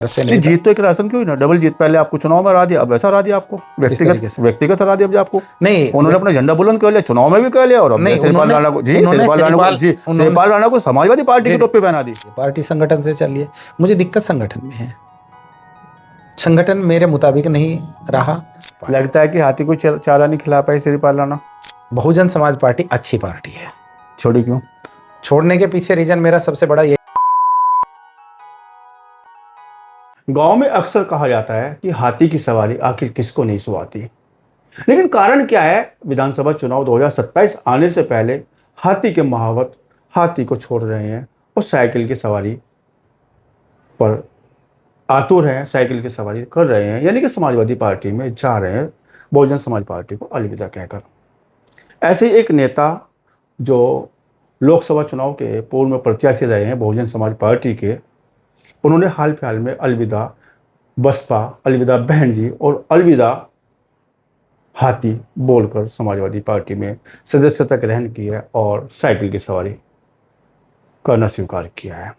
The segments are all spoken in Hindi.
तरफ से नहीं, नहीं था। जीत तो एक राशन की हुई ना, डबल जीत। पहले आपको चुनाव में हरा दिया, अब वैसा हरा दिया आपको, तरीके से? व्यक्तिगत हरा दिया अब आपको। नहीं उन्होंने अपना झंडा बुलंद कर लिया, चुनाव में भी कर लिया, और अब नहीं, शिवपाल राणा को, शिवपाल राणा को समाजवादी पार्टी की टोपी पहना दी। पार्टी संगठन से चलिए, मुझे दिक्कत संगठन में है। संगठन मेरे मुताबिक नहीं रहा। लगता है कि हाथी को चारा नहीं खिला पाए शिवपाल राणा। बहुजन समाज पार्टी अच्छी पार्टी है। छोड़ी क्यों? छोड़ने के पीछे रीजन मेरा सबसे बड़ा ये, गांव में अक्सर कहा जाता है कि हाथी की सवारी आखिर किसको नहीं सुहाती, लेकिन कारण क्या है? विधानसभा चुनाव 2027 आने से पहले हाथी के महावत हाथी को छोड़ रहे हैं और साइकिल की सवारी पर आतुर हैं, साइकिल की सवारी कर रहे हैं, यानी कि समाजवादी पार्टी में जा रहे हैं, बहुजन समाज पार्टी को अलविदा कहकर। ऐसे ही एक नेता जो लोकसभा चुनाव के पूर्व में प्रत्याशी रहे हैं बहुजन समाज पार्टी के, उन्होंने हाल फिलहाल में अलविदा बसपा, अलविदा बहन जी और अलविदा हाथी बोलकर समाजवादी पार्टी में सदस्यता ग्रहण की है और साइकिल की सवारी करना स्वीकार किया है।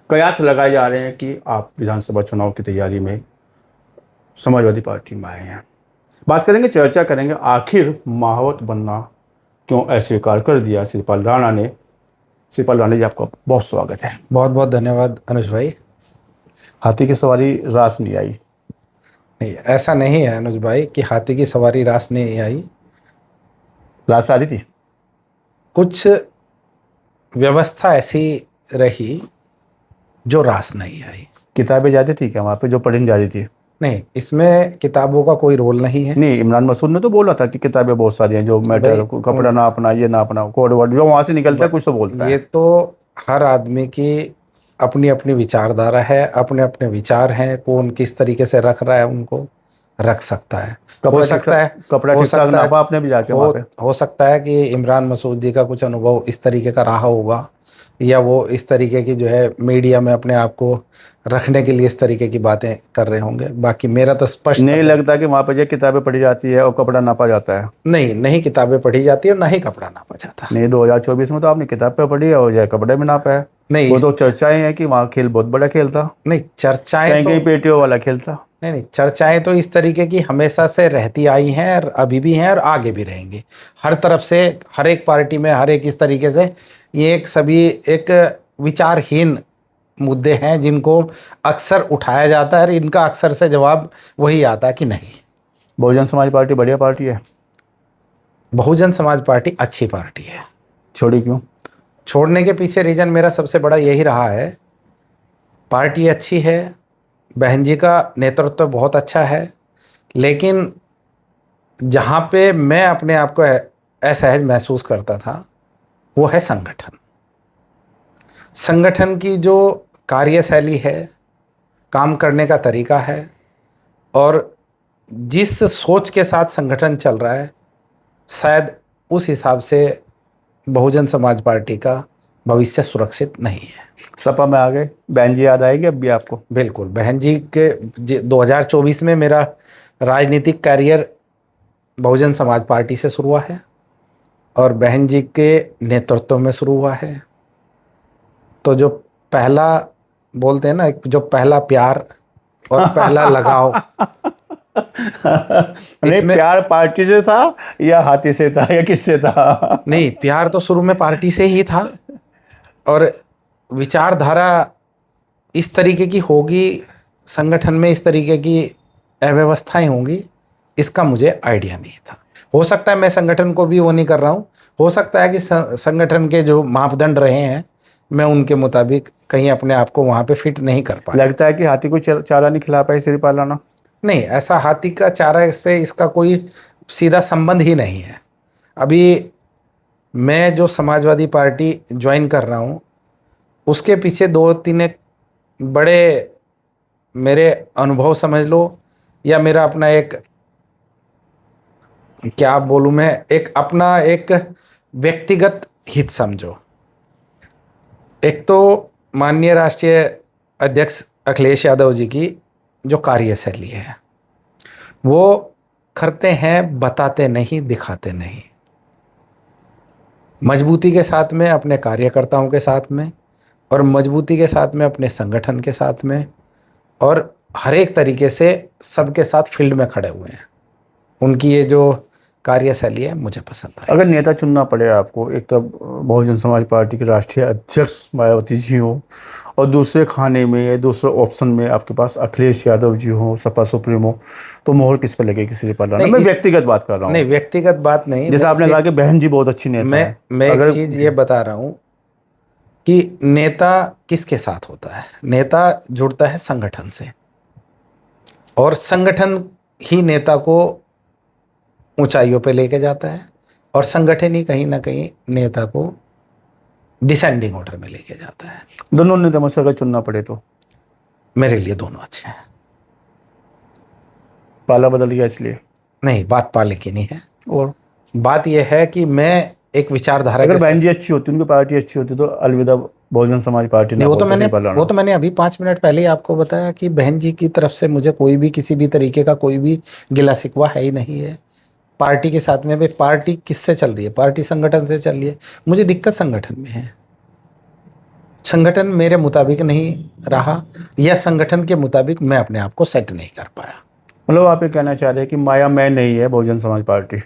कयास लगाए जा रहे हैं कि आप विधानसभा चुनाव की तैयारी में समाजवादी पार्टी में आए हैं। बात करेंगे, चर्चा करेंगे, आखिर महावत बनना क्यों अस्वीकार कर दिया शिवपाल राणा ने। शिवपाल राणा जी, आपका बहुत स्वागत है। बहुत बहुत धन्यवाद अनुज भाई। हाथी की सवारी रास नहीं आई? नहीं, ऐसा नहीं है अनुज भाई कि हाथी की सवारी रास नहीं आई। रास आ रही थी, कुछ व्यवस्था ऐसी रही जो रास नहीं आई। किताबें ज़्यादा थी क्या वहाँ पे जो पढ़ने जा रही थी? नहीं, इसमें किताबों का कोई रोल नहीं है। नहीं, इमरान मसूद ने तो बोला था कि किताबें बहुत सारी हैं, जो मैटर, कपड़ा ना अपना, ये ना अपना, कोड वर्ड जो वहाँ से निकलता है कुछ तो बोलता है। ये तो हर आदमी की अपनी अपनी विचारधारा है, अपने अपने विचार हैं, कौन किस तरीके से रख रहा है उनको रख सकता है। हो सकता है कपड़ा ठीक ठाक नापा आपने भी जाके वहाँ पे? हो सकता है कि इमरान मसूद जी का कुछ अनुभव इस तरीके का रहा होगा, या वो इस तरीके की जो है मीडिया में अपने आप को रखने के लिए इस तरीके की बातें कर रहे होंगे। बाकी मेरा तो स्पष्ट नहीं लगता कि वहाँ पे जो किताबें पढ़ी जाती है और कपड़ा नापा जाता है? नहीं किताबें पढ़ी जाती है और ना ही कपड़ा नापा जाता। नहीं, 2024 में तो आपने किताब पे पढ़ी है और जो कपड़े में नापा है। नहीं, वो तो चर्चाएं हैं कि वहाँ खेल बहुत बड़ा खेल था। नहीं चर्चाएं तो कहीं पेटियों वाला खेल था। नहीं, चर्चाएं तो इस तरीके की हमेशा से रहती आई हैं और अभी भी हैं और आगे भी रहेंगी। हर तरफ से, हर एक पार्टी में, हर एक इस तरीके से ये एक विचारहीन मुद्दे हैं जिनको अक्सर उठाया जाता है और इनका अक्सर से जवाब वही आता है कि नहीं। बहुजन समाज पार्टी बढ़िया पार्टी है। बहुजन समाज पार्टी अच्छी पार्टी है। छोड़ी क्यों? छोड़ने के पीछे रीजन मेरा सबसे बड़ा यही रहा है, पार्टी अच्छी है, बहन जी का नेतृत्व बहुत अच्छा है, लेकिन जहाँ पे मैं अपने आप को असहज महसूस करता था वो है संगठन। संगठन की जो कार्यशैली है, काम करने का तरीका है और जिस सोच के साथ संगठन चल रहा है, शायद उस हिसाब से बहुजन समाज पार्टी का भविष्य सुरक्षित नहीं है। सपा में आ गए, बहन जी याद आएगी अब भी आपको? बिल्कुल, बहन जी के 2024 में मेरा राजनीतिक कैरियर बहुजन समाज पार्टी से शुरू हुआ है और बहन जी के नेतृत्व में शुरू हुआ है। तो जो पहला बोलते हैं ना, जो पहला प्यार और पहला लगाव नहीं, प्यार पार्टी से था या हाथी से था या किससे था? नहीं, प्यार तो शुरू में पार्टी से ही था और विचारधारा इस तरीके की होगी, संगठन में इस तरीके की अव्यवस्थाएं होंगी, इसका मुझे आइडिया नहीं था। हो सकता है मैं संगठन को भी वो नहीं कर रहा हूँ, हो सकता है कि संगठन के जो मापदंड रहे हैं मैं उनके मुताबिक कहीं अपने आप को वहाँ पे फिट नहीं कर पाया। लगता है कि हाथी को चारा नहीं खिला पाए शिवपाल राणा? नहीं, ऐसा हाथी का चारा से इसका कोई सीधा संबंध ही नहीं है। अभी मैं जो समाजवादी पार्टी ज्वाइन कर रहा हूँ उसके पीछे 2-3 एक बड़े मेरे अनुभव समझ लो, या मेरा अपना एक, क्या बोलूँ मैं, एक अपना एक व्यक्तिगत हित समझो। एक तो माननीय राष्ट्रीय अध्यक्ष अखिलेश यादव जी की जो कार्यशैली है, वो करते हैं, बताते नहीं, दिखाते नहीं। मजबूती के साथ में अपने कार्यकर्ताओं के साथ में और मजबूती के साथ में अपने संगठन के साथ में और हर एक तरीके से सबके साथ फील्ड में खड़े हुए हैं। उनकी ये जो कार्यशैली है मुझे पसंद है। अगर नेता चुनना पड़े आपको, एक तो बहुजन समाज पार्टी के राष्ट्रीय अध्यक्ष मायावती जी हो, और दूसरे खाने में या दूसरे ऑप्शन में आपके पास अखिलेश यादव जी हो, सपा सुप्रीमो, तो मोहर किस पर लगेगी श्रीपाल राणा? मैं व्यक्तिगत बात कर रहा हूँ। नहीं, व्यक्तिगत बात नहीं। जैसे आपने कहा कि बहन जी बहुत अच्छी नेता है। मैं एक चीज ये बता रहा हूँ कि नेता किसके साथ होता है? नेता जुड़ता है संगठन से, और संगठन ही नेता को ऊंचाइयों पे लेके जाता है, और संगठन ही कहीं ना कहीं नेता को डिसेंडिंग ऑर्डर में लेके जाता है। दोनों नेता में से अगर चुनना पड़े तो मेरे लिए दोनों अच्छे हैं। पाला बदल गया इसलिए? नहीं, बात पाले की नहीं है, और बात यह है कि मैं एक विचारधारा अगर के बहन जी अच्छी होती, उनकी पार्टी अच्छी होती, तो अलविदा बहुजन समाज पार्टी नहीं, वो तो मैंने अभी 5 मिनट पहले ही आपको बताया कि बहन जी की तरफ से मुझे कोई भी किसी भी तरीके का कोई भी गिला शिकवा है ही नहीं है। पार्टी के साथ में भी, पार्टी किससे चल रही है? पार्टी संगठन से चल रही है। मुझे दिक्कत संगठन में है। संगठन मेरे मुताबिक नहीं रहा, या संगठन के मुताबिक मैं अपने आप को सेट नहीं कर पाया। मतलब आप ये कहना चाह रहे हैं कि माया मैं नहीं है बहुजन समाज पार्टी?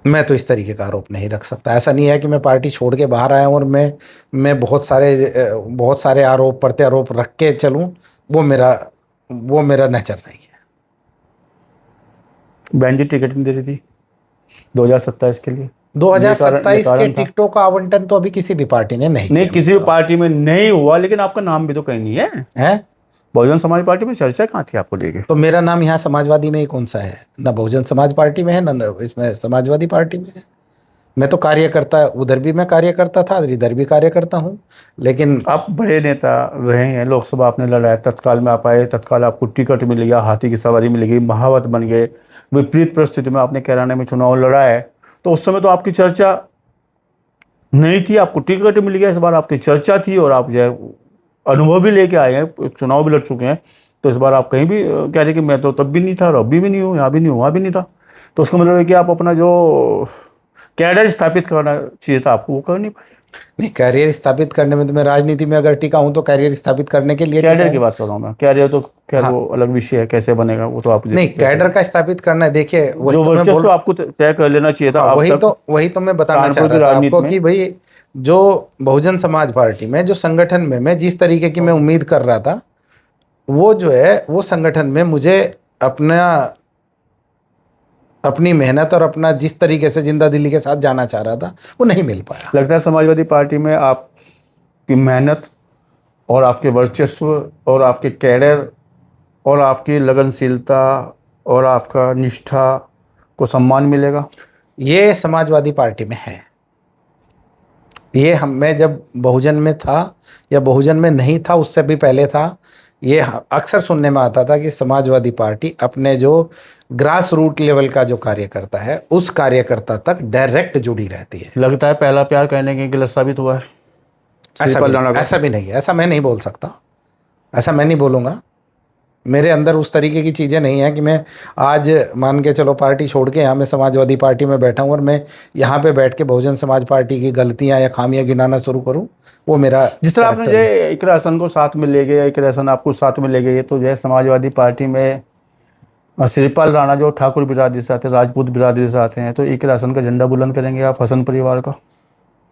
मैं तो इस तरीके का आरोप नहीं रख सकता। ऐसा नहीं है कि मैं पार्टी छोड़ के बाहर आया हूँ और मैं बहुत सारे आरोप प्रत्यारोप रख के चलूँ। वो मेरा नेचर नहीं है। बहन जी टिकट नहीं दे रही थी 2027 के लिए? 2027 के टिकटों का आवंटन तो अभी किसी भी पार्टी ने नहीं किया। किसी भी पार्टी में नहीं हुआ, लेकिन आपका नाम भी तो कहीं नहीं है। बहुजन समाज पार्टी में चर्चा कहाँ थी आपको लेके? तो मेरा नाम यहाँ समाजवादी में ही कौन सा है? ना बहुजन समाज पार्टी में है, ना इसमें समाजवादी पार्टी में है। मैं तो कार्यकर्ता, उधर भी मैं कार्यकर्ता था, इधर भी कार्यकर्ता हूँ। लेकिन आप बड़े नेता रहे हैं, लोकसभा आपने लड़ा, तत्काल में आप आए, तत्काल आपको टिकट मिल गया, हाथी की सवारी मिल गई, महावत बन गए। विपरीत परिस्थिति में आपने कैराना में चुनाव लड़ा है, तो उस समय तो आपकी चर्चा नहीं थी, आपको टिकट मिल गया। इस बार आपकी चर्चा थी, और आप जो है अनुभव भी लेके आए हैं, चुनाव भी लड़ चुके हैं। तो इस बार आप कहीं भी कह रहे कि मैं तो तब भी नहीं था और अभी भी नहीं हूँ, यहाँ भी नहीं हूँ, वहाँ भी नहीं था। तो उसका मतलब है कि आप अपना जो कैडर स्थापित करना चाहिए था आपको, वो कर नहीं पाए। नहीं, कैरियर स्थापित करने में तो मैं राजनीति में अगर टिका हूं तो कैरियर स्थापित करने के लिए कैडर की बात कर रहा हूँ मैं। कैरियर तो खैर वो अलग विषय है, कैसे बनेगा वो तो आप नहीं, कैडर का स्थापित करना है। देखिए, जो वर्चस्व आपको तय कर लेना चाहिए था। वही तो मैं बताना चाह रहा था आपको कि भाई जो बहुजन समाज पार्टी में, जो संगठन में मैं जिस तरीके की मैं उम्मीद कर रहा था, वो जो है वो संगठन में मुझे अपनी मेहनत और अपना जिस तरीके से जिंदा दिली के साथ जाना चाह रहा था, वो नहीं मिल पाया। लगता है समाजवादी पार्टी में आपकी मेहनत और आपके वर्चस्व और आपके कैडर और आपकी लगनशीलता और आपका निष्ठा को सम्मान मिलेगा? ये समाजवादी पार्टी में है। मैं जब बहुजन में था या बहुजन में नहीं था, उससे भी पहले था, ये अक्सर सुनने में आता था कि समाजवादी पार्टी अपने जो ग्रास रूट लेवल का जो कार्यकर्ता है, उस कार्यकर्ता तक डायरेक्ट जुड़ी रहती है। लगता है पहला प्यार कहने के गलत साबित हुआ है। ऐसा भी नहीं है, ऐसा मैं नहीं बोल सकता, ऐसा मैं नहीं बोलूँगा। मेरे अंदर उस तरीके की चीज़ें नहीं हैं कि मैं आज मान के चलो पार्टी छोड़ के यहाँ मैं समाजवादी पार्टी में बैठा हूँ और मैं यहाँ पे बैठ के बहुजन समाज पार्टी की गलतियाँ या खामियाँ गिनाना शुरू करूँ। वो मेरा, जिस तरह आपने जो इकरा हसन को साथ में ले गए, इकरा हसन आपको साथ में ले गए, तो जो है समाजवादी पार्टी में श्रीपाल राणा जो ठाकुर बिरादरी से आते हैं, राजपूत बिरादरी से आते हैं, तो इकरा हसन का झंडा बुलंद करेंगे आप हसन परिवार का?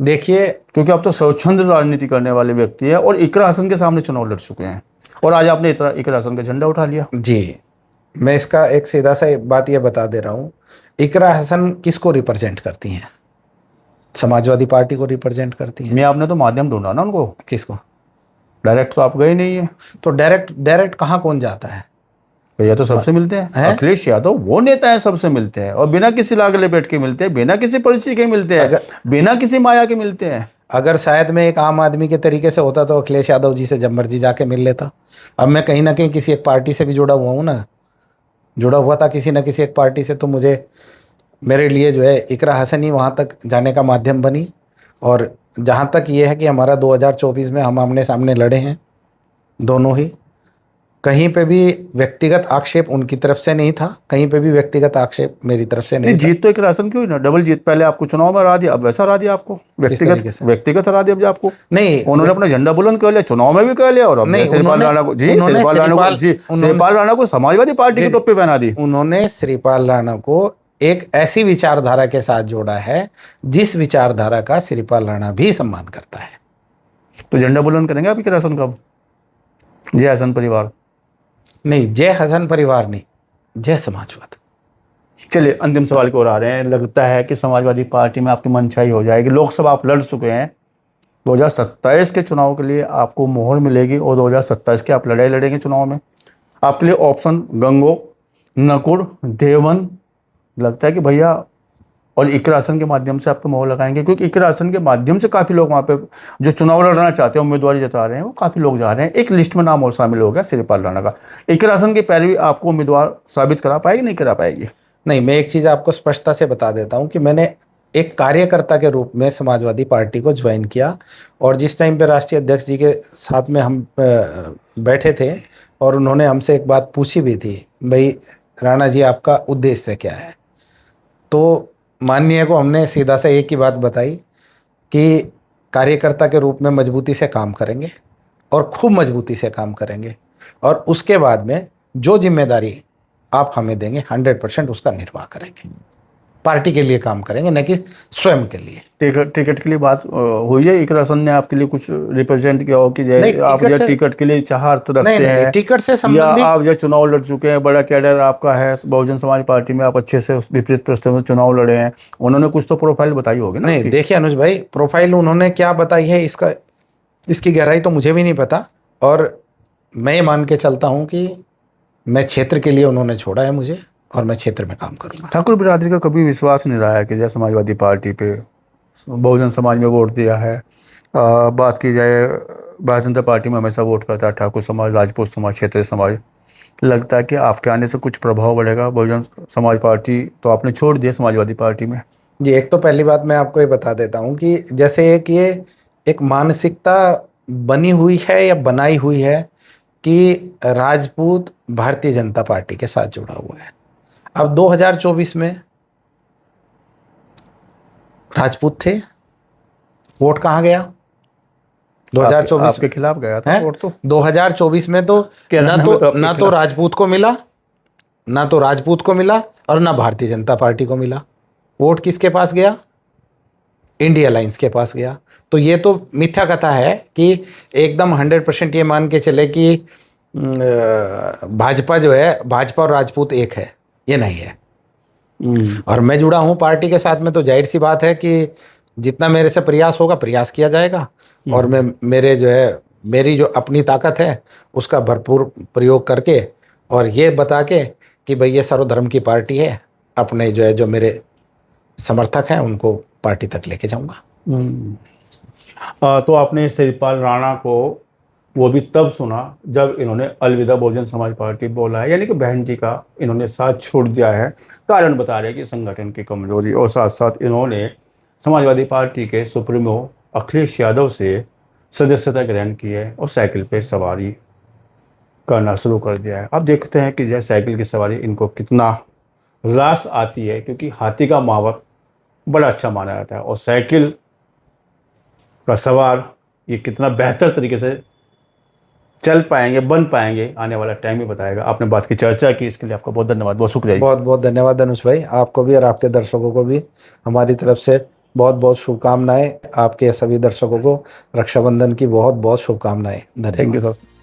देखिए, क्योंकि आप तो स्वच्छंद राजनीति करने वाले व्यक्ति हैं और इकरा हसन के सामने चुनाव लड़ चुके हैं, और आज आपने इकरा हसन का झंडा उठा लिया। जी, मैं इसका एक सीधा सा बात यह बता दे रहा हूँ, इकरा हसन किसको रिप्रेजेंट करती हैं? समाजवादी पार्टी को रिप्रेजेंट करती हैं। मैं आपने तो माध्यम ढूंढा ना उनको। किसको? डायरेक्ट तो आप गए नहीं है। तो डायरेक्ट कहाँ कौन जाता है? भैया तो सबसे मिलते हैं। अखिलेश यादव वो नेता है, सबसे मिलते हैं, और बिना किसी लागले बैठ के मिलते हैं, बिना किसी परिचय के मिलते हैं, बिना किसी माया के मिलते हैं। अगर शायद मैं एक आम आदमी के तरीके से होता तो अखिलेश यादव जी से जब मर्जी जाके मिल लेता। अब मैं कहीं ना कहीं किसी एक पार्टी से भी जुड़ा हुआ हूँ ना, जुड़ा हुआ था किसी न किसी एक पार्टी से, तो मेरे लिए जो है इकरा हसन ही वहाँ तक जाने का माध्यम बनी। और जहाँ तक ये है कि हमारा 2024 में हम आमने सामने लड़े हैं दोनों ही, कहीं पे भी व्यक्तिगत आक्षेप उनकी तरफ से नहीं था, कहीं पे भी व्यक्तिगत आक्षेप मेरी तरफ से नहीं नहीं, जीत तो एक राशन की हुई ना, डबल जीत। पहले आपको चुनाव में हरा दिया, अब वैसा हरा दिया आपको, तरीके व्यक्तिगत से? व्यक्तिगत हरा दिया अब आपको। नहीं, उन्होंने अपना झंडा बुलंद कर लिया, चुनाव में भी कर लिया, और अब नहीं, श्रीपाल राणा को, जी उन्होंने श्रीपाल राणा को, जी श्रीपाल राणा को समाजवादी पार्टी की टोपी पहना दी। उन्होंने श्रीपाल राणा को एक ऐसी विचारधारा के साथ जोड़ा है जिस विचारधारा का श्रीपाल राणा भी सम्मान करता है। तो झंडा बुलंद करेंगे आपकी राशन कब? जय हसन परिवार? नहीं, जय हसन परिवार नहीं, जय समाजवाद। चलिए अंतिम सवाल की ओर आ रहे हैं। लगता है कि समाजवादी पार्टी में आपकी मनचाही हो जाएगी। लोकसभा आप लड़ चुके हैं, 2027 के चुनाव के लिए आपको मोहर मिलेगी, और 2027 के आप लड़ाई लड़ेंगे चुनाव में। आपके लिए ऑप्शन गंगो, नकुड़, देवबंद, लगता है कि भैया, और इकरा आसन के माध्यम से आपको मोहर लगाएंगे, क्योंकि इकरा आसन के माध्यम से काफ़ी लोग वहाँ पे जो चुनाव लड़ना चाहते हैं, उम्मीदवारी जता रहे हैं, वो काफ़ी लोग जा रहे हैं। एक लिस्ट में नाम और शामिल हो गया श्रीपाल राणा का। इकरा आसन की पैरवी आपको उम्मीदवार साबित करा पाएगी, नहीं करा पाएगी? नहीं, मैं एक चीज़ आपको स्पष्टता से बता देता हूँ कि मैंने एक कार्यकर्ता के रूप में समाजवादी पार्टी को ज्वाइन किया, और जिस टाइम पे राष्ट्रीय अध्यक्ष जी के साथ में हम बैठे थे और उन्होंने हमसे एक बात पूछी भी थी, भाई राणा जी आपका उद्देश्य क्या है, तो माननीय को हमने सीधा से एक ही बात बताई कि कार्यकर्ता के रूप में मजबूती से काम करेंगे और खूब मजबूती से काम करेंगे, और उसके बाद में जो जिम्मेदारी आप हमें देंगे 100% उसका निर्वाह करेंगे। पार्टी के लिए काम करेंगे, न कि स्वयं के लिए। टिकट के लिए बात हुई है? इकरा आसन ने आपके लिए कुछ रिप्रेजेंट किया हो कि आप जो टिकट के लिए चाहत रखते हैं? टिकट से या संबंधित आप जो चुनाव लड़ चुके हैं, बड़ा कैडर आपका है बहुजन समाज पार्टी में, आप अच्छे से विपरीत परिस्थितियों में चुनाव लड़े हैं, उन्होंने कुछ तो प्रोफाइल बताई होगी ना? नहीं, देखिए अनुज भाई, प्रोफाइल उन्होंने क्या बताई है इसकी गहराई तो मुझे भी नहीं पता, और मैं ये मान के चलता हूँ कि मैं क्षेत्र के लिए उन्होंने छोड़ा है मुझे, और मैं क्षेत्र में काम करूँगा। ठाकुर बिरादरी का कभी विश्वास नहीं रहा है कि जैसे समाजवादी पार्टी पे बहुजन समाज में वोट दिया है। बात की जाए, भारतीय जनता पार्टी में हमेशा वोट करता है ठाकुर समाज, राजपूत समाज, क्षेत्रीय समाज। लगता है कि आपके आने से कुछ प्रभाव बढ़ेगा? बहुजन समाज पार्टी तो आपने छोड़ दिया समाजवादी पार्टी में। जी, एक तो पहली बात मैं आपको ये बता देता हूँ कि जैसे कि ये एक मानसिकता बनी हुई है या बनाई हुई है कि राजपूत भारतीय जनता पार्टी के साथ जुड़ा हुआ है। अब 2024 में राजपूत थे, वोट कहाँ गया? 2024 आपके खिलाफ गया था वोट तो। 2024 में तो ना तो राजपूत को मिला, ना तो राजपूत को मिला, और ना भारतीय जनता पार्टी को मिला। वोट किसके पास गया? इंडिया अलायंस के पास गया। तो ये तो मिथ्या कथा है कि एकदम 100% ये मान के चले कि भाजपा जो है, भाजपा और राजपूत एक है, ये नहीं है। और मैं जुड़ा हूँ पार्टी के साथ में, तो जाहिर सी बात है कि जितना मेरे से प्रयास होगा, प्रयास किया जाएगा, और मैं मेरी जो अपनी ताकत है उसका भरपूर प्रयोग करके, और ये बता के कि भाई ये सर्वधर्म की पार्टी है, अपने जो मेरे समर्थक हैं उनको पार्टी तक लेके जाऊंगा। तो आपने श्रीपाल राणा को वो भी तब सुना जब इन्होंने अलविदा बहुजन समाज पार्टी बोला है, यानी कि बहन जी का इन्होंने साथ छोड़ दिया है। कारण बता रहे हैं कि संगठन की कमजोरी, और साथ साथ इन्होंने समाजवादी पार्टी के सुप्रीमो अखिलेश यादव से सदस्यता ग्रहण की है और साइकिल पे सवारी करना शुरू कर दिया है। अब देखते हैं कि यह साइकिल की सवारी इनको कितना रास आती है, क्योंकि हाथी का महावर बड़ा अच्छा माना जाता है, और साइकिल का सवार ये कितना बेहतर तरीके से चल पाएंगे, बन पाएंगे, आने वाला टाइम ही बताएगा। आपने बात की, चर्चा की, इसके लिए आपका बहुत धन्यवाद, बहुत शुक्रिया। बहुत बहुत धन्यवाद अनुज भाई, आपको भी और आपके दर्शकों को भी हमारी तरफ से बहुत बहुत शुभकामनाएं। आपके सभी दर्शकों को रक्षाबंधन की बहुत बहुत शुभकामनाएं। धन्यवाद। Thank you sir.